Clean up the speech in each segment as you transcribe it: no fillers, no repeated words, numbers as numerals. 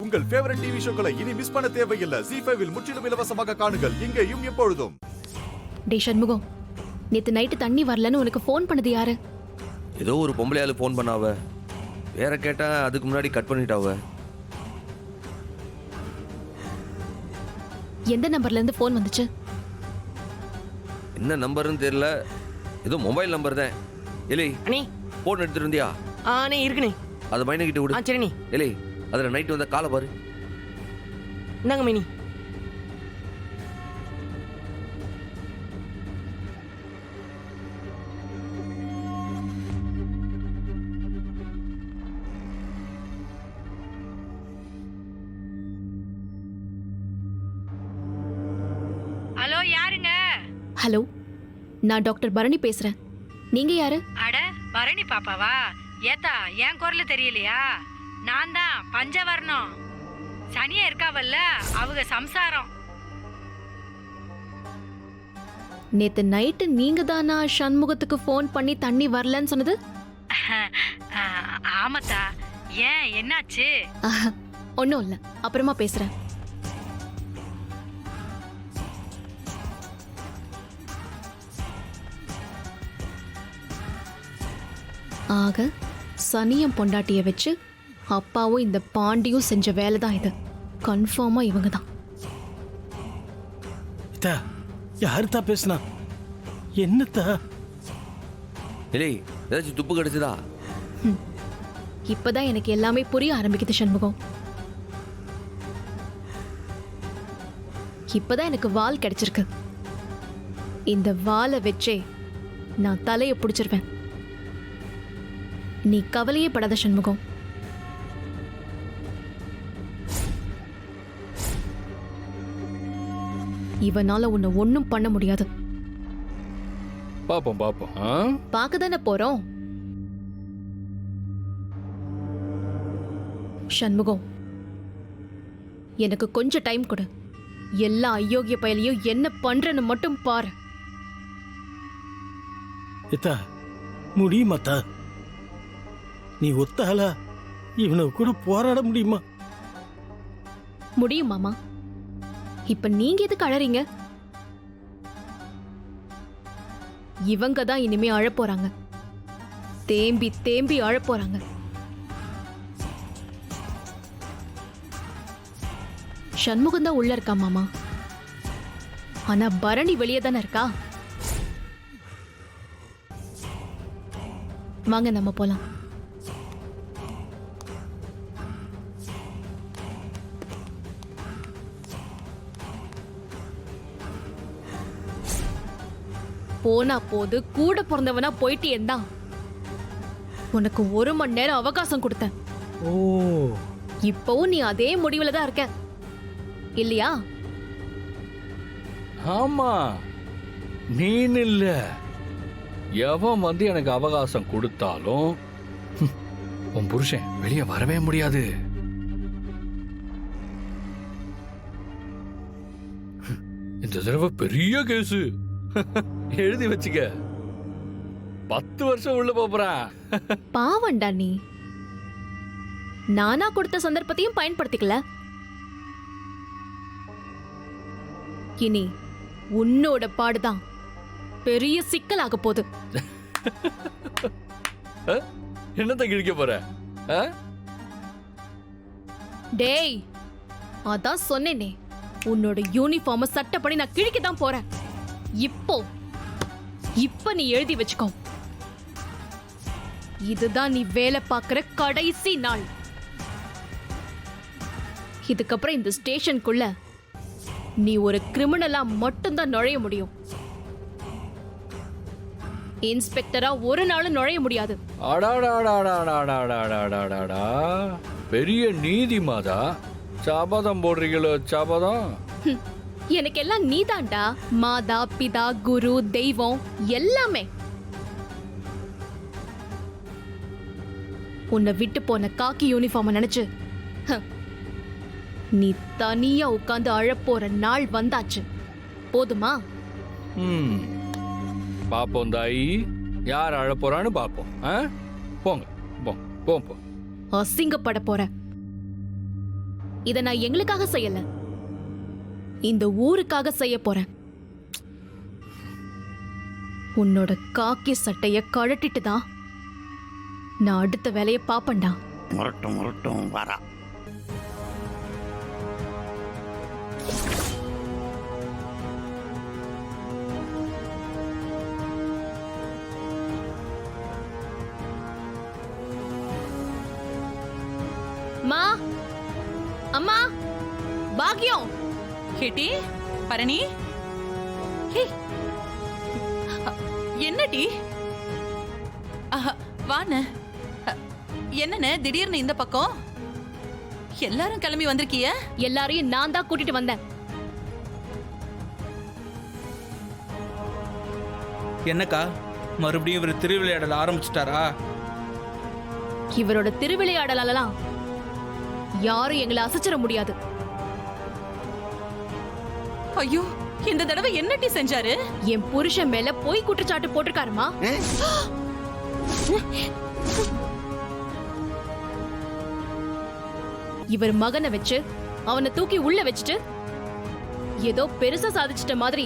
உங்கள் favourite TV ஷோக்களை இனி miss பண்ண தேவையில்லை. ZEE5 இல் முற்றிலும் இலவசமாக காணுங்கள். இங்கேயும் எப்பொழுதும். டே சண்முகம், நேத்து நைட்டு தண்ணி வரலன்னு உனக்கு ஃபோன் பண்ணது யாரு? ஏதோ ஒரு பொம்பளையால ஃபோன் பண்ணாவ. வேற கேட்டா அதுக்கு முன்னாடி கட் பண்ணிட்டாவ. எந்த நம்பர்ல இருந்து ஃபோன் வந்துச்சு? என்ன நம்பர்னு தெரியல, ஏதோ மொபைல் நம்பர் தான். இல்லை அண்ணே ஃபோன் எடுத்துட்டு வந்தியா? அண்ணே இருக்குண்ணே. அதை மைனா கிட்ட விடு. சரிண்ணே. இல்லை அதில் நைட்டு வந்த காலை பாரு. இந்தாங்க மைனி. ஹலோ, யாருங்க? ஹலோ, நான் டாக்டர் பரணி பேசுறேன். நீங்க யாரு? அட, பரணி பாப்பாவா? ஏத்தா, என் குரல தெரியலையா? நான் தான் பஞ்சவர்ணம். சனியா இருக்காவல்ல, அவங்க சம்சாரம். நேத்து நைட்டு நீங்க தானா சண்முகத்துக்கு ஃபோன் பண்ணி தண்ணி வரலன்னு சொன்னது? ஆமாத்தா. ஏன், என்னாச்சு? ஒன்னும் இல்ல, அப்புறமா பேசுறேன். ஆக சனியம் பொண்டாட்டிய வச்சு அப்பாவும் இந்த பாண்டியும் செஞ்ச வேலை தான் இது. கன்ஃபார்மா இவங்க தான். யாருத்தா பேசுனா? என்னத்தா? இல்லை ஏதாச்சும் துப்பு கிடைச்சதா? இப்பதான் எனக்கு எல்லாமே புரிய ஆரம்பிக்குது சண்முகம். இப்பதான் எனக்கு வால் கிடைச்சிருக்கு. இந்த வாலை வச்சே நான் தலைய பிடிச்சிருவேன். நீ கவலையே படாத சண்முகம். இவனால உன்னை ஒண்ணும் பண்ண முடியாது. பாப்போம் பாப்போம். பார்க்கதானே போறோம். சண்முகம், எனக்கு கொஞ்சம் டைம் கொடு. எல்லா அயோக்கிய பயலையும் என்ன பண்றேன்னு மட்டும் பாரு. இத்தா முடியுமாத்தா? நீ ஒத்தாளா இவனை கூட போராட முடியுமா? முடியும் மாமா. இப்ப நீங்க எதுக்கு அழறீங்க? இவங்க தான் இனிமே அழப்போறாங்க. தேம்பி தேம்பி அழப்போறாங்க. சண்முகம் தான் உள்ள இருக்கா மாமா. ஆனா பரணி வெளியே தானே இருக்கா. வாங்க நம்ம போலாம். போனா போது, கூட பிறந்தவனா போயிட்டு இருந்தான். உனக்கு 1 மணி நேரம் அவகாசம் கொடுத்தேன். ஓ, இப்பவும் நீ அதே முடிவுல தான் இருக்க இல்லையா? ஆமா, நீன்னு இல்ல, எவன் வந்து எனக்கு அவகாசம் கொடுத்தாலும் உன் புருஷன் வெளியே வரவே முடியாது. இந்த தடவை பெரிய கேசு எழுதி வச்சுக்க. 10 வருஷம் உள்ள போறான். பாவண்டா நீ. நானா கொடுத்த சந்தர்ப்பத்தையும் பயன்படுத்திக்கல. இனி உன்னோட பாடுதான் பெரிய சிக்கலாக போகுது. என்னத்த கிழிக்க போற? டேய், அதான் சொன்னேனே, உன்னோட யூனிஃபார்ம சட்டப்படி நான் கிழிக்க தான் போறேன். இப்ப நீ எழுதி வச்சுக்கோ. இதுதான் நீ வேலை பார்க்கிற கடைசி நாள். இதுக்கப்புறம் இந்த ஸ்டேஷனுக்குள்ள நீ ஒரு கிரிமினலா மட்டும்தான் நுழைய முடியும். இன்ஸ்பெக்டரா ஒரு நாளும் நுழைய முடியாது. பெரிய நீதிமாதா சபதம் போடுறீங்களோ? சபதம் எனக்கு எல்லாம் நீதான்டா. மாதா, பிதா, குரு, தெய்வம் எல்லாமே. உன்னை விட்டு போன காக்கி யூனிஃபார்ம் நினைச்சு நீ தனியா உட்கார்ந்து அழப்போற நாள் வந்தாச்சு. போதுமா? பாப்போம் தாயி, யார் அழப்போறான்னு பாப்போம். போங்க, போ. அசிங்கப்பட போற. இத நான் எங்களுக்காக செய்யல, இந்த ஊருக்காக செய்ய போறேன். உன்னோட காக்கி சட்டைய கழட்டிட்டு தான் நான் அடுத்த வேலையை பாப்பண்டா. முரட்டும் வரா. மா, அம்மா, பாக்கியம். கேட்டி பரணி, ஹே, என்னடி வாண்ண, என்னண்ணே திடீர்னு இந்த பக்கம்? எல்லாரும் கிளம்பி வந்திருக்கிய? எல்லாரையும் நான் தான் கூட்டிட்டு வந்தேன். என்னக்கா மறுபடியும் இவர் திருவிளையாடல ஆரம்பிச்சிட்டாரா? இவரோட திருவிளையாடலாம் யாரும் எங்களை அசைச்சிட முடியாது. ஐயோ, இந்த தடவை என்னடி செஞ்சாரு? என் புருஷன் மேல போய் குற்றச்சாட்டு போட்டிருக்காருமா. இவர் மகனை வச்சு அவனை தூக்கி உள்ள வச்சுட்டு ஏதோ பெருசா சாதிச்சிட்ட மாதிரி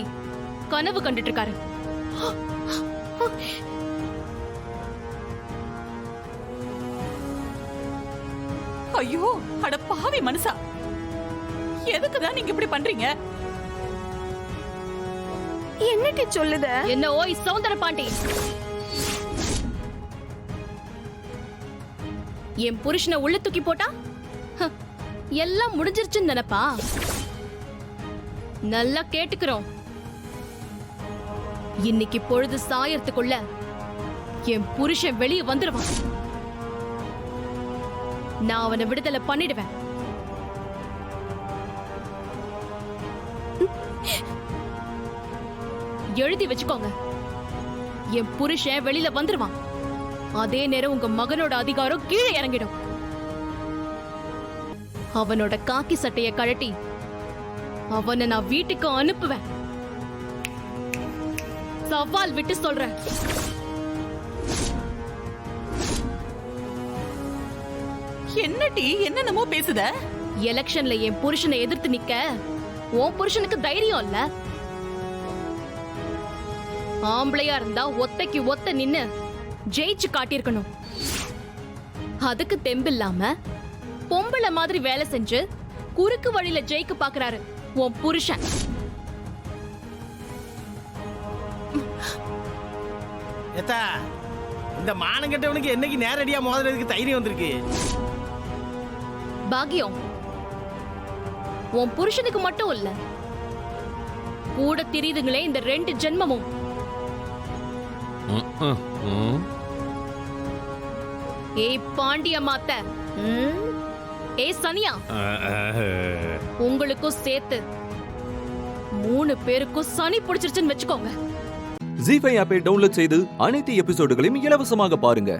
கனவு கண்டுட்டு இருக்காரு. ஐயோ, அட பாவி மனுஷா, எதுக்குதான் நீங்க இப்படி பண்றீங்க? என்னடி சொல்லுத? என்ன ஓய் சௌந்தர பாண்டி, என் புருஷனை உள்ள தூக்கி போட்டா எல்லாம் முடிஞ்சிருச்சுன்னு நினைப்பா? நல்லா கேட்டுக்கிறோம். இன்னைக்கு பொழுது சாயறதுக்குள்ள என் புருஷன் வெளியே வந்துடுவான். நான் அவனை விடுதலை பண்ணிடுவேன். எழுதி வச்சுக்கோங்க, என் புருஷன் வெளியில வந்துருவான். அதே நேரம் உங்க மகனோட அதிகாரம் கீழே இறங்கிடும். அவனோட காக்கி சட்டைய கழட்டி அவனை நான் வீட்டுக்கு அனுப்புவேன். சவால் விட்டு சொல்றேன். என்னடி என்னென்னமோ பேசுத? எலெக்ஷன்ல என் புருஷனை எதிர்த்து நிக்க உன் புருஷனுக்கு தைரியம் இல்ல. ஆம்பளையா இருந்தா ஒத்தைக்கு ஒத்த நின்னு ஜெயிச்சு காட்டியிருக்கணும். அதுக்கு தெம்பில்லாம பொம்பளை மாதிரி வேலை செஞ்சு குறுக்கு வழியில ஜெயிக்க பாக்குறாரு உன் புருஷன். ஏத்தா, இந்த மானம் கெட்டவனுக்கு என்னைக்கு நேரடியா மோதுறதுக்கு தைரியம் வந்திருக்கு? பாக்கியம், உன் புருஷனுக்கு மட்டும் இல்ல, கூட தெரியுதுங்களே இந்த 2 ஜென்மமும். ஏய் பாண்டிய மாத்த, ஏய் சனியா, உங்களுக்கும் சேர்த்து 3 பேருக்கும் சனி பிடிச்சிருச்சுன்னு வச்சுக்கோங்க. ஜீ5 ஆப்பை டவுன்லோட் செய்து அனைத்து எபிசோடுகளையும் இலவசமாக பாருங்க.